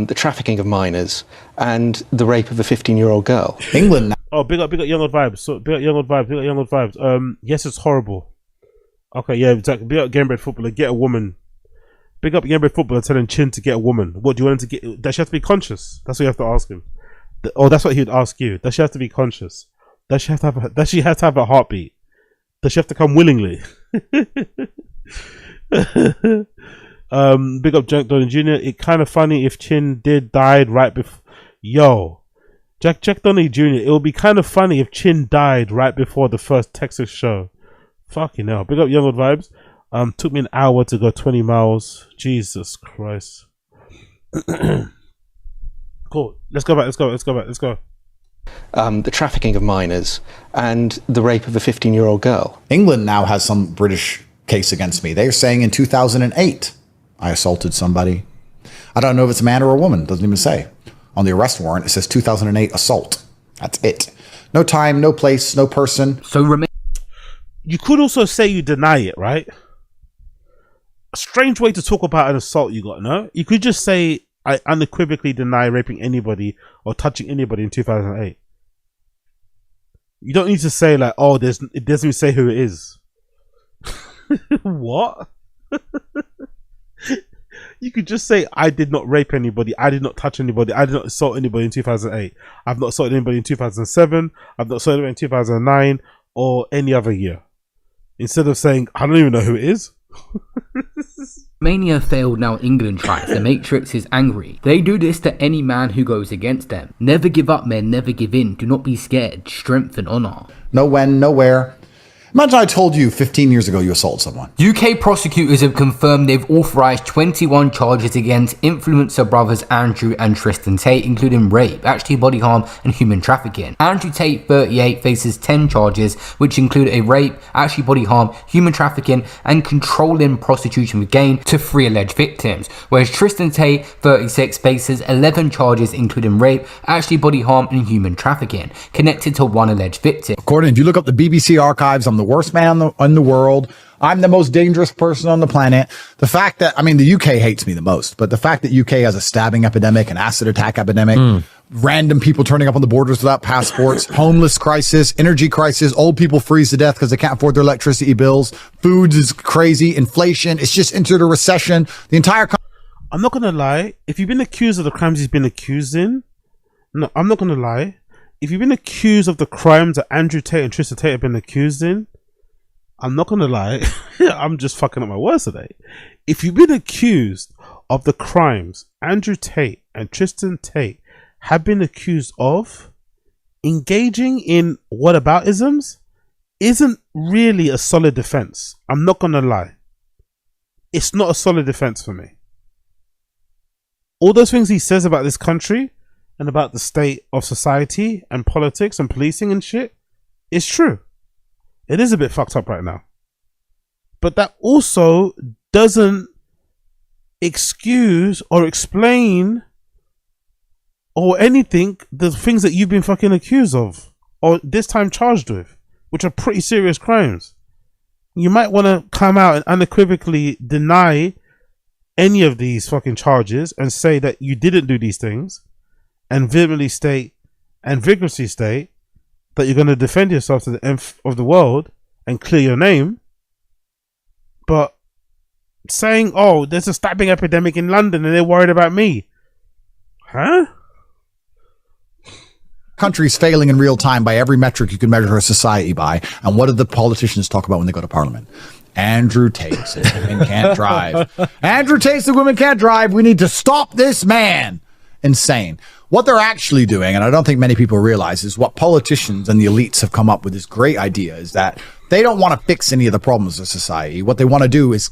the trafficking of minors, and the rape of a 15-year-old girl. England now. Oh, big up Young Old Vibes. So big up Young Old Vibes. Big up Young Old Vibes. Yes, it's horrible. Okay, yeah, exactly. Big up Game Bread Footballer. Get a woman. Big up Game Bread Footballer telling Chin to get a woman. What do you want him to get? Does she have to be conscious? That's what you have to ask him. Oh, that's what he would ask you. Does she have to be conscious? Does she have to have a heartbeat? Does she have to come willingly? Big up Jack Donny Jr. It kind of funny if Chin died right before. Yo, Jack Donny Jr. It would be kind of funny if Chin died right before the first Texas show. Fucking hell. Big up Young Old Vibes. Took me an hour to go 20 miles. Jesus Christ. Cool. Let's go back. The trafficking of minors and the rape of a 15-year-old girl. England now has some British case against me. They're saying in 2008, I assaulted somebody. I don't know if it's a man or a woman. Doesn't even say. On the arrest warrant, it says 2008 assault. That's it. No time, no place, no person. So you could also say you deny it, right? A strange way to talk about an assault you got, no? You could just say, I unequivocally deny raping anybody or touching anybody in 2008. You don't need to say like, oh, it doesn't even say who it is. What? You could just say, I did not rape anybody, I did not touch anybody, I did not assault anybody in 2008. I've not assaulted anybody in 2007, I've not assaulted anybody in 2009 or any other year. Instead of saying, I don't even know who it is. Romania failed, now England tries. The Matrix is angry. They do this to any man who goes against them. Never give up, men, never give in. Do not be scared. Strength and honour. No when, no where. Imagine I told you 15 years ago you assaulted someone. UK prosecutors have confirmed they've authorised 21 charges against influencer brothers Andrew and Tristan Tate, including rape, actually body harm and human trafficking. Andrew Tate, 38, faces 10 charges, which include a rape, actually body harm, human trafficking and controlling prostitution with gain to 3 alleged victims, whereas Tristan Tate, 36, faces 11 charges including rape, actually body harm and human trafficking, connected to 1 alleged victim. According, if you look up the BBC archives, I'm the worst man in the world. I'm the most dangerous person on the planet. The fact that, the UK hates me the most, but the fact that UK has a stabbing epidemic, an acid attack epidemic, random people turning up on the borders without passports, homeless crisis, energy crisis, old people freeze to death because they can't afford their electricity bills, food is crazy, inflation, it's just entered a recession. The entire I'm not going to lie. If you've been accused of the crimes he's been accused in, no, I'm not going to lie. If you've been accused of the crimes that Andrew Tate and Tristan Tate have been accused in, I'm not going to lie. I'm just fucking up my words today. If you've been accused of the crimes Andrew Tate and Tristan Tate have been accused of, engaging in whataboutisms isn't really a solid defense. I'm not going to lie. It's not a solid defense for me. All those things he says about this country and about the state of society and politics and policing and shit is true. It is a bit fucked up right now. But that also doesn't excuse or explain or anything the things that you've been fucking accused of or this time charged with, which are pretty serious crimes. You might want to come out and unequivocally deny any of these fucking charges and say that you didn't do these things and vehemently state and vigorously state that you're going to defend yourself to the end of the world and clear your name. But saying, oh, there's a stabbing epidemic in London and they're worried about me. Huh? Country's failing in real time by every metric you can measure a society by. And what do the politicians talk about when they go to parliament? Andrew Tate says women can't drive. Andrew Tate says women can't drive. We need to stop this man. Insane. What they're actually doing, and I don't think many people realize, is what politicians and the elites have come up with this great idea is that they don't want to fix any of the problems of society. What they want to do is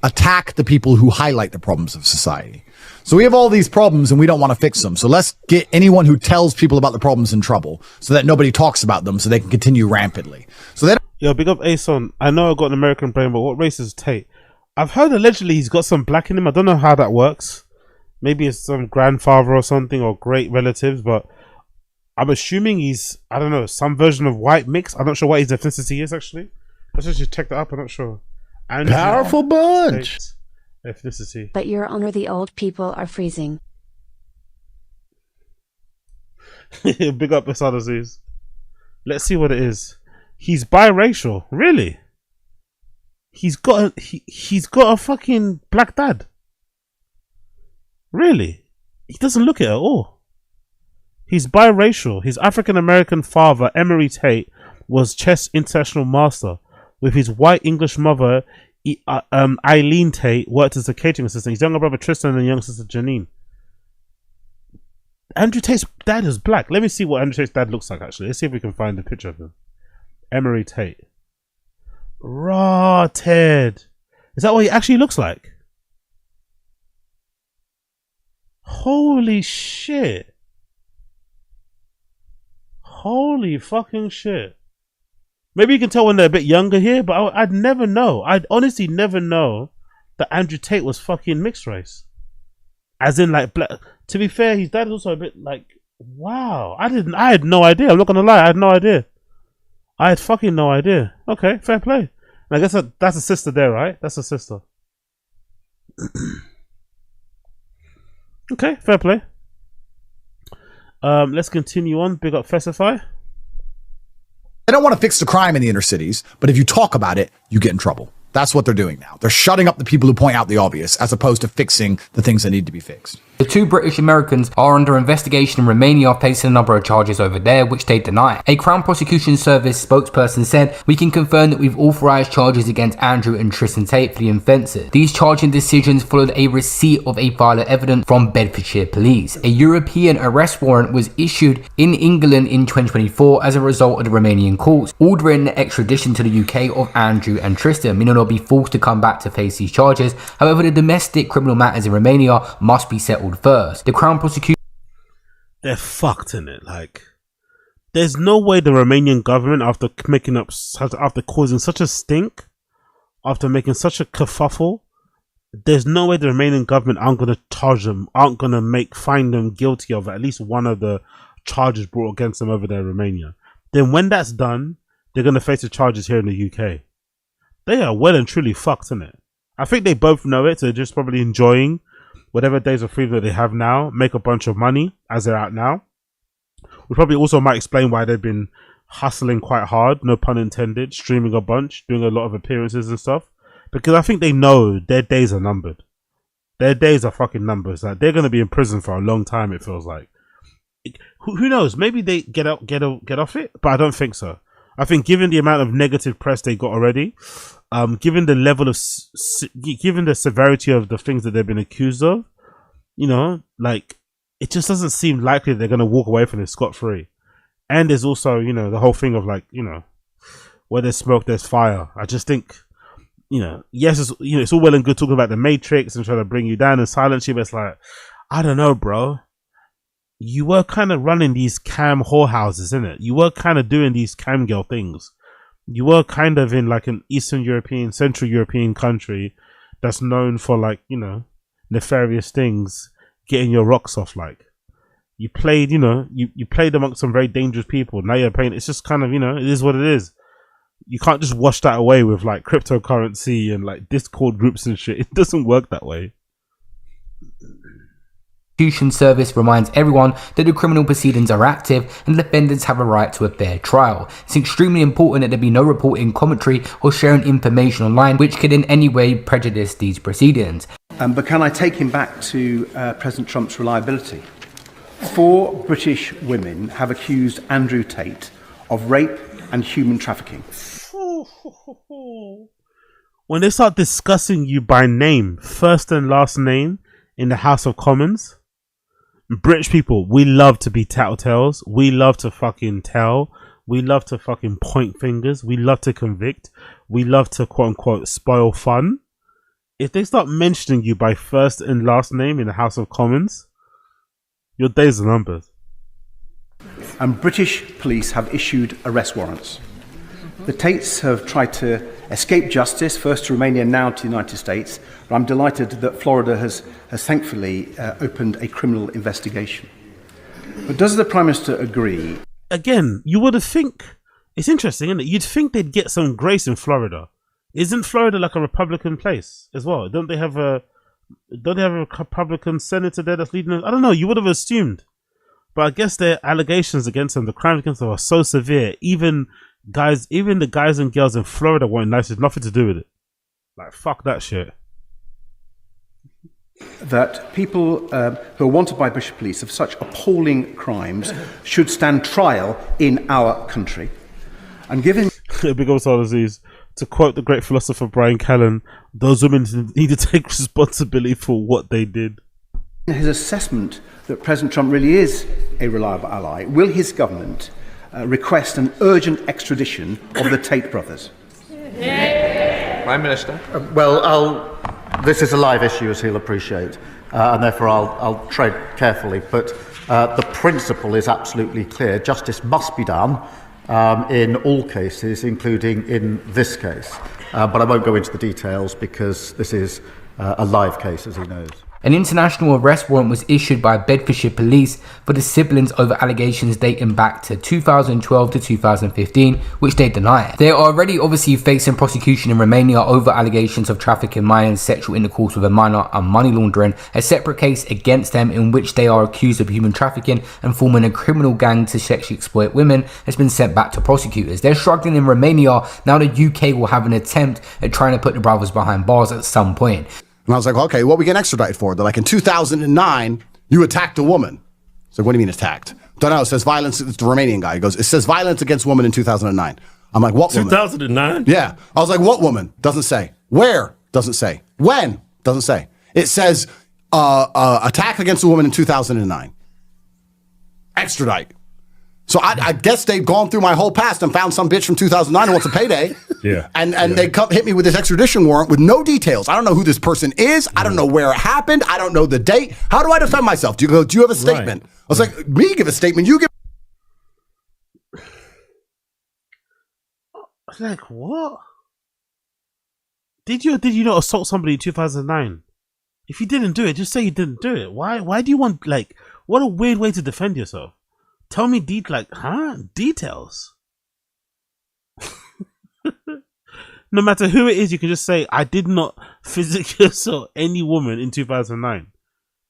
attack the people who highlight the problems of society. So we have all these problems and we don't want to fix them. So let's get anyone who tells people about the problems in trouble so that nobody talks about them so they can continue rampantly. So they don't. Yo, big up Ason. I know I've got an American brain, but what race is Tate? I've heard allegedly he's got some black in him. I don't know how that works. Maybe it's some grandfather or something or great relatives, but I'm assuming he's, I don't know, some version of white mix. I'm not sure what his ethnicity is actually. Let's just check that up. I'm not sure. Powerful bunch. Tate ethnicity. But Your Honor, the old people are freezing. Big up Asadaziz. Let's see what it is. He's biracial. Really? He's got a fucking black dad. Really? He doesn't look it at all. He's biracial. His African American father, Emery Tate, was chess international master. With his white English mother, Eileen Tate, worked as a catering assistant. His younger brother Tristan and younger sister Janine. Andrew Tate's dad is black. Let me see what Andrew Tate's dad looks like, actually. Let's see if we can find a picture of him. Emery Tate. Raw Ted. Is that what he actually looks like? Holy shit. Holy fucking shit. Maybe you can tell when they're a bit younger here, but I'd never know. I'd honestly never know that Andrew Tate was fucking mixed race. As in, like, black. To be fair, his dad is also a bit like, wow. I had no idea. I'm not gonna lie, I had no idea. I had fucking no idea. Okay, fair play. And I guess that's a sister there, right? That's a sister. Okay, fair play. Let's continue on. Big up Fesify. They don't want to fix the crime in the inner cities, but if you talk about it, you get in trouble. That's what they're doing now. They're shutting up the people who point out the obvious, as opposed to fixing the things that need to be fixed. The two British Americans are under investigation in Romania, facing a number of charges over there, which they deny. A Crown Prosecution Service spokesperson said, "We can confirm that we've authorised charges against Andrew and Tristan Tate for the offences. These charging decisions followed a receipt of a file of evidence from Bedfordshire Police. A European arrest warrant was issued in England in 2024 as a result of the Romanian courts, ordering the extradition to the UK of Andrew and Tristan, meaning they'll be forced to come back to face these charges. However, the domestic criminal matters in Romania must be settled first. The Crown Prosecution..." They're fucked in it. Like, there's no way the Romanian government, after causing such a stink, after making such a kerfuffle, there's no way the Romanian government aren't going to charge them, aren't going to find them guilty of at least one of the charges brought against them over there in Romania. Then when that's done, they're going to face the charges here in the UK. They are well and truly fucked, in it. I think they both know it, so they're just probably enjoying whatever days of freedom that they have now, make a bunch of money as they're out now. We probably also might explain why they've been hustling quite hard, no pun intended, streaming a bunch, doing a lot of appearances and stuff. Because I think they know their days are numbered. Their days are fucking numbers. Like, they're going to be in prison for a long time, it feels like. Who knows? Maybe they get off it, but I don't think so. I think given the amount of negative press they got already, given the level of, given the severity of the things that they've been accused of, you know, like, it just doesn't seem likely they're going to walk away from this scot-free. And there's also, you know, the whole thing of, like, you know, where there's smoke, there's fire. I just think, you know, yes, it's, you know, it's all well and good talking about the Matrix and trying to bring you down and silence you, but it's like, I don't know, bro. You were kind of running these cam whorehouses, innit? You were kind of doing these cam girl things. You were kind of in like an Eastern European, Central European country that's known for, like, you know, nefarious things, getting your rocks off. Like, you played, you know, you played amongst some very dangerous people. Now you're paying. It's just kind of, you know, it is what it is. You can't just wash that away with like cryptocurrency and like Discord groups and shit. It doesn't work that way. Prosecution Service reminds everyone that the criminal proceedings are active and defendants have a right to a fair trial. It's extremely important that there be no reporting, commentary or sharing information online which could in any way prejudice these proceedings. But can I take him back to President Trump's reliability? 4 British women have accused Andrew Tate of rape and human trafficking. When they start discussing you by name, first and last name, in the House of Commons, British people, we love to be tattletales. We love to fucking tell. We love to fucking point fingers. We love to convict. We love to quote unquote spoil fun. If they start mentioning you by first and last name in the House of Commons, your days are numbered. And British police have issued arrest warrants. The Tates have tried to escape justice, first to Romania, now to the United States. But I'm delighted that Florida has thankfully opened a criminal investigation. But does the Prime Minister agree? Again, you would think, it's interesting, isn't it? You'd think they'd get some grace in Florida. Isn't Florida like a Republican place as well? Don't they have a Republican senator there that's leading? I don't know. You would have assumed But I guess the allegations against them, the crimes against them, are so severe. Even the guys and girls in Florida weren't nice. There's nothing to do with it. Like, fuck that shit. That people who are wanted by British police of such appalling crimes should stand trial in our country. And given Big old disease. To quote the great philosopher Brian Callen, those women need to take responsibility for what they did. his assessment that President Trump really is a reliable ally, will his government request an urgent extradition of the Tate brothers? Prime Minister. This is a live issue, as he'll appreciate, and therefore I'll tread carefully. But the principle is absolutely clear. Justice must be done in all cases, including in this case. But I won't go into the details because this is a live case, as he knows. An international arrest warrant was issued by Bedfordshire Police for the siblings over allegations dating back to 2012 to 2015, which they deny. They are already obviously facing prosecution in Romania over allegations of trafficking minors, sexual intercourse with a minor and money laundering. A separate case against them in which they are accused of human trafficking and forming a criminal gang to sexually exploit women has been sent back to prosecutors. They're struggling in Romania. Now the UK will have an attempt at trying to put the brothers behind bars at some point. And I was like, okay, what we get extradited for? They're like, in 2009, you attacked a woman. So what do you mean attacked? Don't know. It says violence. It's the Romanian guy. He goes, it says violence against women in 2009. I'm like, what woman? 2009? Yeah. I was like, what woman? Doesn't say. Where? Doesn't say. When? Doesn't say. It says attack against a woman in 2009. Extradite. So I guess they've gone through my whole past and found some bitch from 2009 who wants a payday. Yeah. And they hit me with this extradition warrant with no details. I don't know who this person is. I don't know where it happened. I don't know the date. How do I defend myself? Do you have a statement? Right. I was like, me give a statement. You give. Like, what? Did you or did you not assault somebody in 2009? If you didn't do it, just say you didn't do it. Why do you want, like, what a weird way to defend yourself. Tell me details. No matter who it is, you can just say, I did not physically assault any woman in 2009.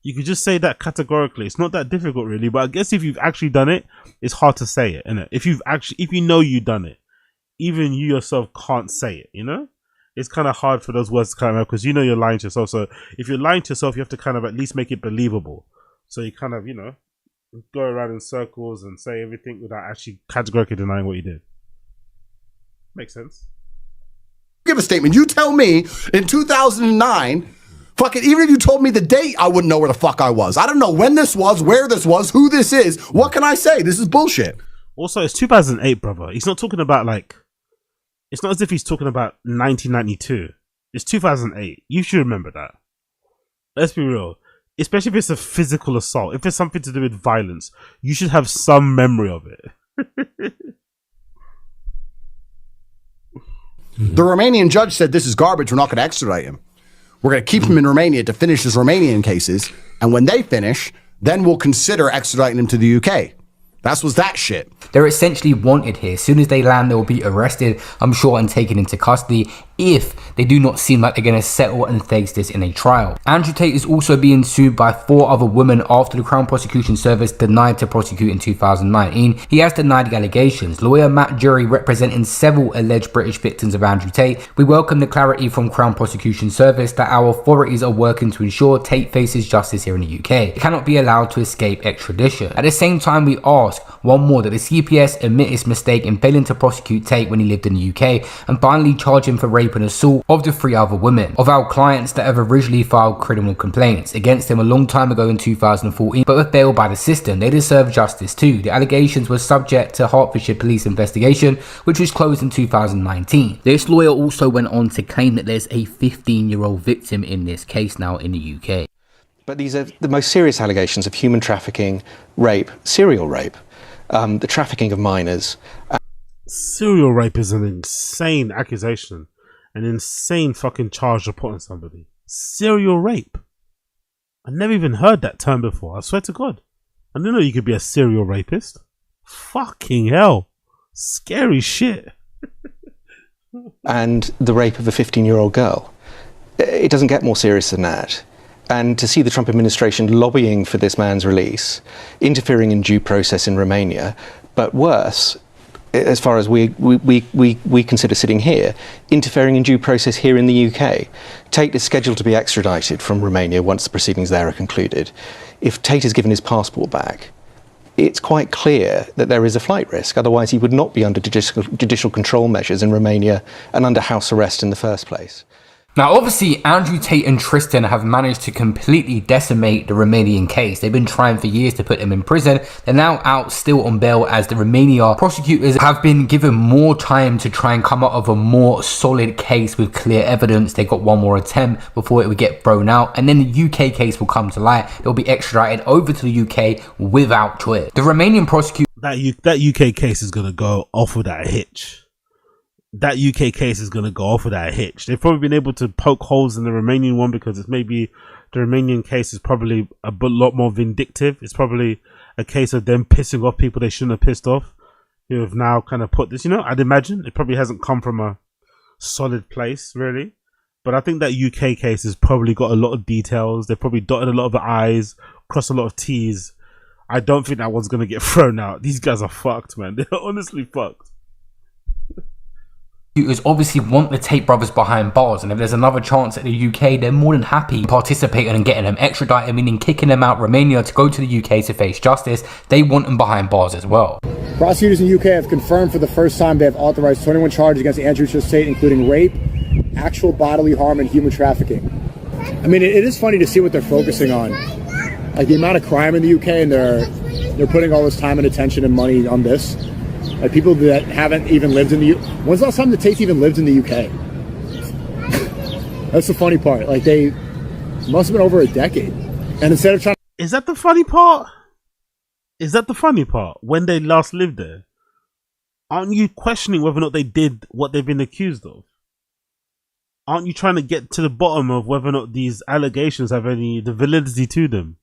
You could just say that categorically. It's not that difficult, really. But I guess if you've actually done it, it's hard to say it, isn't it? If you know you've done it, even you yourself can't say it, you know? It's kind of hard for those words to come out because you know you're lying to yourself. So if you're lying to yourself, you have to kind of at least make it believable. So you kind of, go around in circles and say everything without actually categorically denying what you did. Makes sense. Give a statement. You tell me in 2009, fuck it, even if you told me the date, I wouldn't know where the fuck I was. I don't know when this was, where this was, who this is. What can I say? This is bullshit. Also, it's 2008, brother. He's not talking about it's not as if he's talking about 1992. It's 2008. You should remember that. Let's be real. Especially if it's a physical assault. If it's something to do with violence, you should have some memory of it. The Romanian judge said this is garbage. We're not going to extradite him. We're going to keep him in Romania to finish his Romanian cases. And when they finish, then we'll consider extraditing him to the UK. Was that shit. They're essentially wanted here. As soon as they land, they will be arrested, I'm sure, and taken into custody if they do not seem like they're going to settle and face this in a trial. Andrew Tate is also being sued by 4 other women after the Crown Prosecution Service denied to prosecute in 2019. He has denied the allegations. Lawyer Matt Jury, representing several alleged British victims of Andrew Tate, we welcome the clarity from Crown Prosecution Service that our authorities are working to ensure Tate faces justice here in the UK. He cannot be allowed to escape extradition. At the same time, we ask one more, that the CPS admit its mistake in failing to prosecute Tate when he lived in the UK, and finally charge him for rape and assault of the 3 other women of our clients that have originally filed criminal complaints against him a long time ago in 2014, but were failed by the system. They deserve justice too. The allegations were subject to Hertfordshire police investigation, which was closed in 2019. This lawyer also went on to claim that there's a 15-year-old victim in this case now in the UK. But these are the most serious allegations of human trafficking, rape, serial rape, the trafficking of minors. Serial rape is an insane accusation. An insane fucking charge to put on somebody. Serial rape. I never even heard that term before. I swear to God. I didn't know you could be a serial rapist. Fucking hell. Scary shit. And the rape of a 15-year-old girl. It doesn't get more serious than that. And to see the Trump administration lobbying for this man's release, interfering in due process in Romania, but worse, as far as we consider sitting here, interfering in due process here in the UK. Tate is scheduled to be extradited from Romania once the proceedings there are concluded. If Tate is given his passport back, it's quite clear that there is a flight risk. Otherwise, he would not be under judicial control measures in Romania and under house arrest in the first place. Now, obviously, Andrew Tate and Tristan have managed to completely decimate the Romanian case. They've been trying for years to put them in prison. They're now out still on bail, as the Romania prosecutors have been given more time to try and come up with a more solid case with clear evidence. They got one more attempt before it would get thrown out, and then the UK case will come to light. They'll be extradited over to the UK without choice. The Romanian prosecutor... That UK case is going to go off of that hitch. That UK case is going to go off of that hitch. They've probably been able to poke holes in the Romanian one because it's maybe the Romanian case is probably a lot more vindictive. It's probably a case of them pissing off people they shouldn't have pissed off, who have now kind of put this, I'd imagine it probably hasn't come from a solid place, really. But I think that UK case has probably got a lot of details. They've probably dotted a lot of the I's, crossed a lot of T's. I don't think that one's going to get thrown out. These guys are fucked, man. They're honestly fucked. Obviously want the Tate brothers behind bars, and if there's another chance at the UK, they're more than happy participating and getting them extradited, meaning kicking them out Romania to go to the UK to face justice. They want them behind bars as well. Prosecutors in the UK have confirmed for the first time they have authorized 21 charges against Andrew Tate, including rape, actual bodily harm, and human trafficking. I mean, it is funny to see what they're focusing on, like the amount of crime in the UK, and they're putting all this time and attention and money on this. Like people that haven't even lived in the UK. When's the last time the Tates even lived in the UK? That's the funny part. Like, they must have been over a decade. And instead of trying... Is that the funny part? Is that the funny part? When they last lived there? Aren't you questioning whether or not they did what they've been accused of? Aren't you trying to get to the bottom of whether or not these allegations have any the validity to them?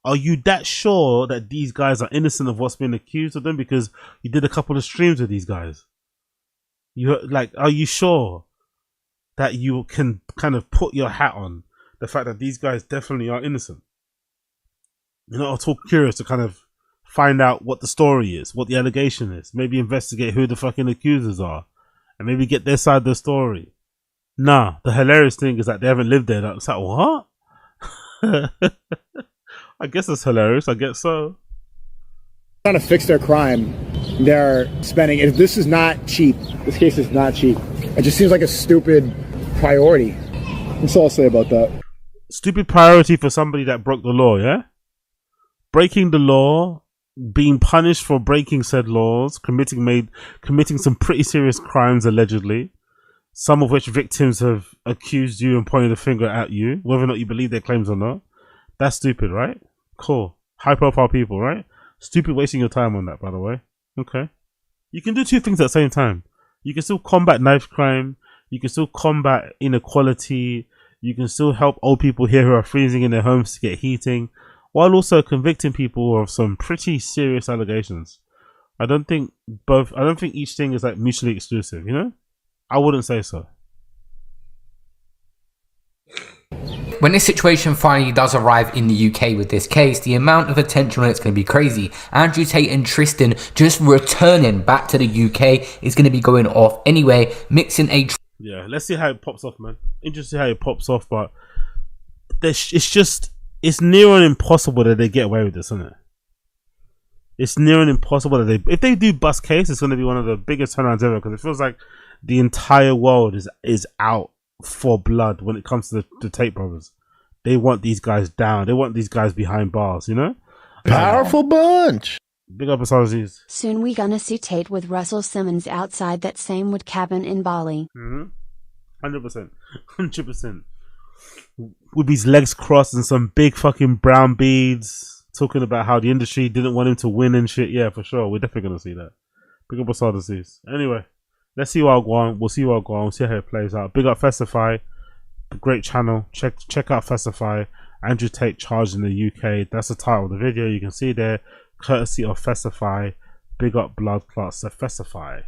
Are you that sure that these guys are innocent of what's been accused of them because you did a couple of streams with these guys? Are you sure that you can kind of put your hat on the fact that these guys definitely are innocent? You're not at all curious to kind of find out what the story is, what the allegation is, maybe investigate who the fucking accusers are, and maybe get their side of the story. Nah, the hilarious thing is that they haven't lived there. That's like, what? I guess it's hilarious. I guess so. Trying to fix their crime, they're spending. If this is not cheap, this case is not cheap. It just seems like a stupid priority. That's all I'll say about that. Stupid priority for somebody that broke the law, yeah? Breaking the law, being punished for breaking said laws, committing some pretty serious crimes allegedly, some of which victims have accused you and pointed a finger at you, whether or not you believe their claims or not. That's stupid, right? Cool. High profile people, right? Stupid wasting your time on that, by the way. Okay. You can do two things at the same time. You can still combat knife crime. You can still combat inequality. You can still help old people here who are freezing in their homes to get heating, while also convicting people of some pretty serious allegations. I don't think each thing is like mutually exclusive, I wouldn't say so. When this situation finally does arrive in the UK with this case, the amount of attention on it's going to be crazy. Andrew Tate and Tristan just returning back to the UK is going to be going off anyway, mixing a... Yeah, let's see how it pops off, man. Interesting how it pops off, but it's near on impossible that they get away with this, isn't it? It's near on impossible that if they do bust case, it's going to be one of the biggest turnarounds ever, because it feels like the entire world is out for blood when it comes to the Tate brothers. They want these guys down. They want these guys behind bars, Powerful bunch. Big up Offences. Soon we gonna see Tate with Russell Simmons outside that same wood cabin in Bali. 100%. 100%. With his legs crossed and some big fucking brown beads, talking about how the industry didn't want him to win and shit. Yeah, for sure. We're definitely gonna see that. Big up Offences. Anyway, let's see what I'll go on. We'll see what I'll go on. We'll see how it plays out. Big up Festify. Great channel. Check out Festify. Andrew Tate charged in the UK. That's the title of the video. You can see there. Courtesy of Festify. Big up Blood Clots. So Festify.